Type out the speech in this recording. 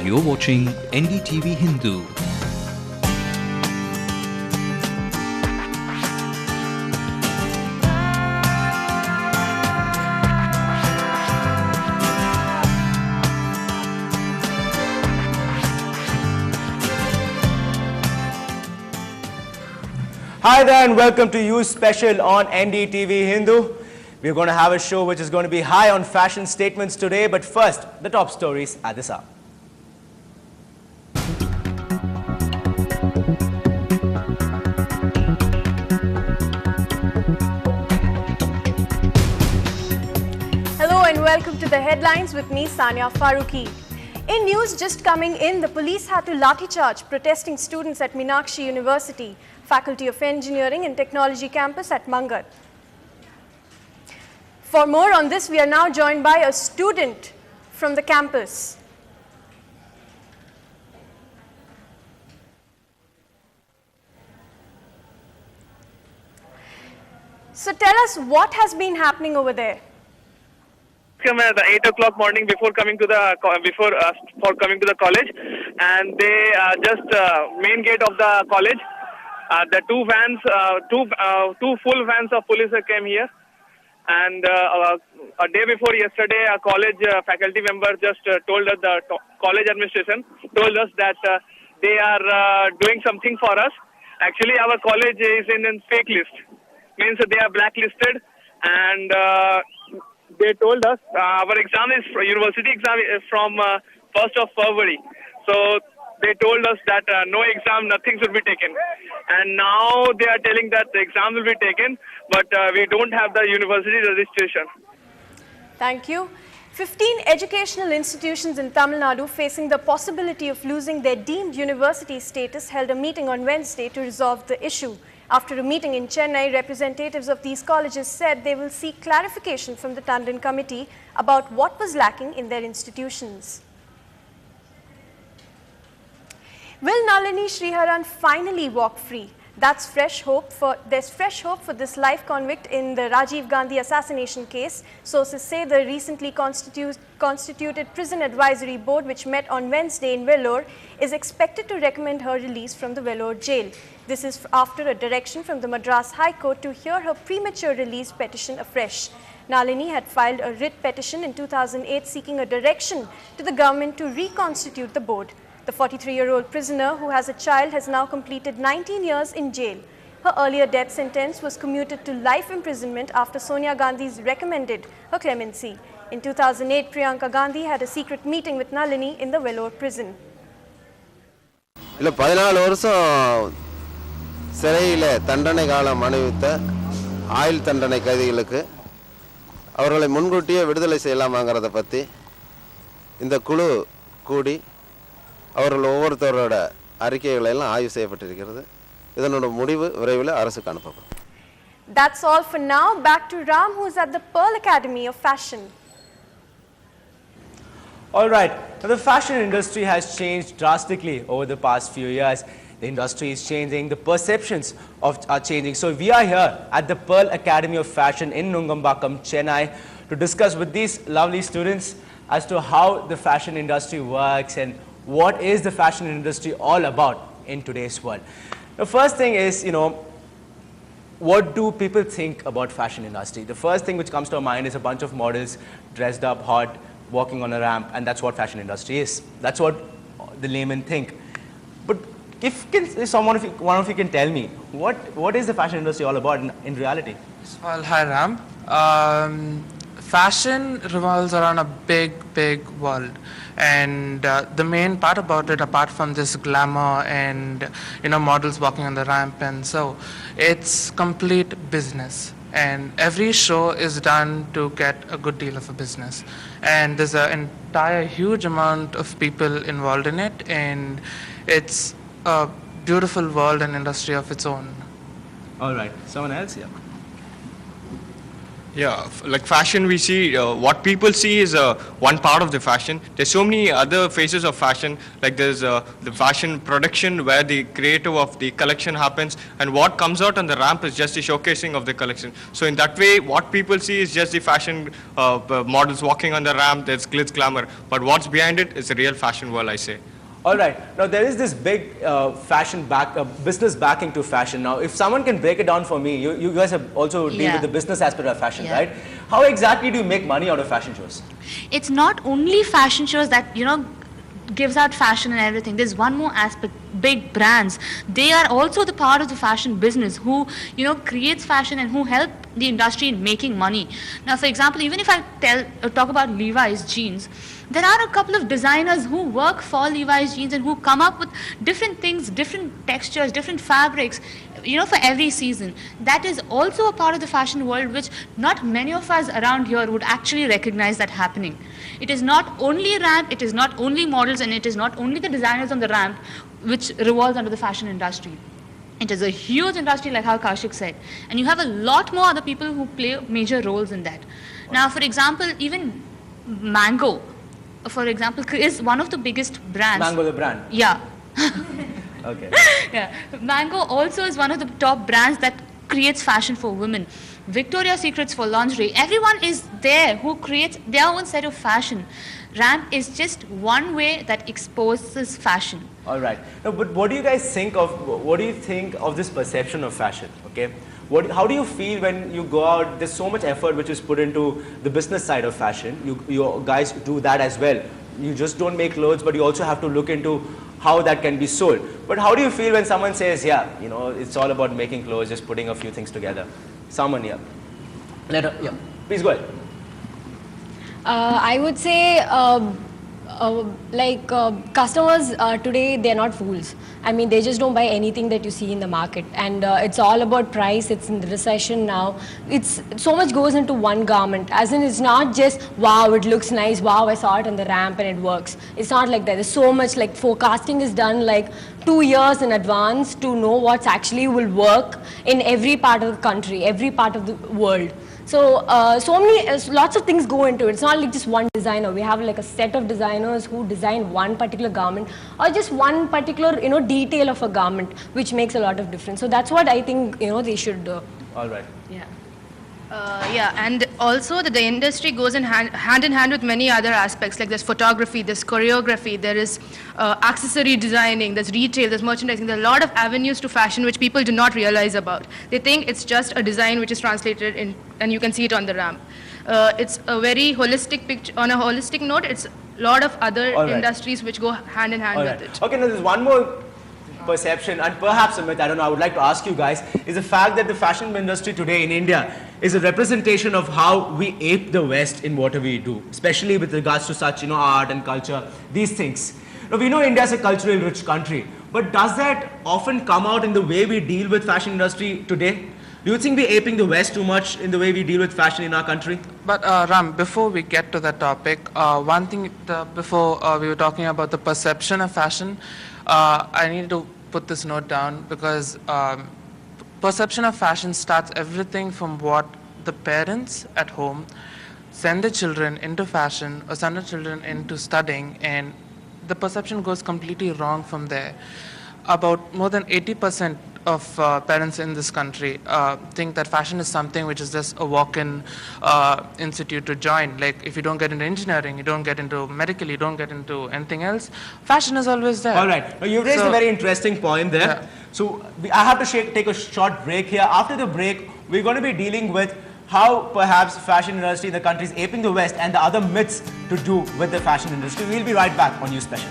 You're watching Ndtv Hindu. Hi there and welcome to You Special on Ndtv Hindu. We're going to have a show which is going to be high on fashion statements today, but first, the top stories at this hour. Hello and welcome to the headlines with me, Sania Farooqi. In news just coming in, the police had to lathi charge protesting students at Meenakshi University, Faculty of Engineering and Technology campus at Mangat. For more on this, we are now joined by a student from the campus. So tell us what has been happening over there. Come at the 8 o'clock morning before coming to the college, and they just main gate of the college. The two full vans of police came here, and a day before yesterday, a college faculty member just told us, the college administration told us that they are doing something for us. Actually, our college is in a fake list, means they are blacklisted, and they told us our exam is university exam is from 1st of February. So they told us that no exam, nothing should be taken. And now they are telling that the exam will be taken, but we don't have the university registration. Thank you. 15 educational institutions in Tamil Nadu facing the possibility of losing their deemed university status held a meeting on Wednesday to resolve the issue. After a meeting in Chennai, representatives of these colleges said they will seek clarification from the Tandon committee about what was lacking in their institutions. Will Nalini Sriharan finally walk free? There's fresh hope for this life convict in the Rajiv Gandhi assassination case. Sources say the recently constituted prison advisory board, which met on Wednesday in Vellore, is expected to recommend her release from the Vellore jail. This is after a direction from the Madras High Court to hear her premature release petition afresh. Nalini had filed a writ petition in 2008 seeking a direction to the government to reconstitute the board. The 43-year-old prisoner, who has a child, has now completed 19 years in jail. Her earlier death sentence was commuted to life imprisonment after Sonia Gandhi's recommended her clemency. In 2008, Priyanka Gandhi had a secret meeting with Nalini in the Vellore prison. 14 வருஷம் சிறையில் தண்டனை காலம் அனுபவித்த ஆயுள் தண்டனை கைதிகளுக்கு அவர்களை முன்கூட்டியே விடுதலை செய்யலாமாங்கிறத பற்றி இந்த குழு கூடி அவர்கள் ஒவ்வொருத்தரோட அறிக்கைகளை எல்லாம் ஆய்வு செய்யப்பட்டிருக்கிறது. இதனோட முடிவு விரைவில் அரசுக்கு அனுப்பப்படும். That's all for now. Back to Ram, who's at the Pear Academy of Fashion. All right, so the fashion industry has changed drastically over the past few years. The industry is changing, the perceptions are changing. So we are here at the Pear Academy of Fashion in Nungambakam, Chennai, to discuss with these lovely students as to how the fashion industry works and what is the fashion industry all about in today's world. The first thing is, what do people think about fashion industry? The first thing which comes to our mind is a bunch of models dressed up hot, walking on a ramp, and that's what fashion industry is. That's what the laymen think. But if one of you can tell me, what is the fashion industry all about in reality? Well, hi Ram. Fashion revolves around a big world, and the main part about it, apart from this glamour and models walking on the ramp, and so it's complete business, and every show is done to get a good deal of a business, and there's an entire huge amount of people involved in it, and it's a beautiful world and industry of its own. All right, someone else here. Yeah, like fashion, we see what people see is one part of the fashion. There's so many other phases of fashion. Like there's the fashion production where the creative of the collection happens, and what comes out on the ramp is just the showcasing of the collection. So in that way, what people see is just the fashion models walking on the ramp. There's glitz, glamour, but what's behind it is the real fashion world, I say. All right. Now, there is this big business backing to fashion. Now, if someone can break it down for me, you guys have also deal with the business aspect of fashion, right? How exactly do you make money out of fashion shows? It's not only fashion shows that, gives out fashion and everything. There's one more aspect. Big brands, they are also the part of the fashion business who, creates fashion and who help the industry in making money. Now, for example, even if I talk about Levi's jeans, there are a couple of designers who work for Levi's jeans and who come up with different things, different textures, different fabrics, for every season. That is also a part of the fashion world which not many of us around here would actually recognize that happening. It is not only ramp, it is not only models, and it is not only the designers on the ramp which revolves under the fashion industry. It is a huge industry, like how Kaushik said, and you have a lot more other people who play major roles in that. Now, for example, even Mango, for example, is one of the biggest brands. Mango the brand? Yeah. Okay. Yeah. Mango also is one of the top brands that creates fashion for women. Victoria's Secrets for lingerie. Everyone is there who creates their own set of fashion. Ramp is just one way that exposes fashion. All right. Now, but what do you guys think of this perception of fashion? Okay. How do you feel when you go out? There's so much effort which is put into the business side of fashion. You guys do that as well. You just don't make clothes, but you also have to look into how that can be sold. But how do you feel when someone says, yeah, it's all about making clothes, just putting a few things together? Someone here. Yeah. Please go ahead. I would say customers today, they're not fools. I mean, they just don't buy anything that you see in the market, and it's all about price. It's in the recession now. It's so much goes into one garment, as in it's not just wow, it looks nice, wow, I saw it on the ramp and it works. It's not like that. There's so much, like, forecasting is done like 2 years in advance to know what's actually will work in every part of the country, every part of the world. So, lots of things go into it. It's not like just one designer. We have like a set of designers who design one particular garment or just one particular, detail of a garment, which makes a lot of difference. So that's what I think, they should do. All right. Yeah. And also the industry goes hand in hand with many other aspects, like there's photography, there's choreography, there is accessory designing, there's retail, there's merchandising. There are a lot of avenues to fashion which people do not realize about. They think it's just a design which is translated in, and you can see it on the ramp. It's a very holistic picture. On a holistic note, it's a lot of other industries which go hand in hand with it. Okay, now there's one more perception, and perhaps a myth, I don't know, I would like to ask you guys, is the fact that the fashion industry today in India is a representation of how we ape the West in whatever we do, especially with regards to such, art and culture, these things. Now, we know India is a culturally rich country, but does that often come out in the way we deal with fashion industry today? Do you think we're aping the West too much in the way we deal with fashion in our country? But Ram, before we get to that topic, one thing before we were talking about the perception of fashion, I need to put this note down because perception of fashion starts everything from what the parents at home send their children into fashion or send their children into studying, and the perception goes completely wrong from there. About more than 80% of parents in this country think that fashion is something which is just a walk-in institute to join. Like if you don't get into engineering, you don't get into medical, you don't get into anything else, fashion is always there. All right. Now, you raised a very interesting point there. Yeah. So I have to take a short break here. After the break, we're going to be dealing with how perhaps fashion industry in the country is aping the West and the other myths to do with the fashion industry. We'll be right back on News Special.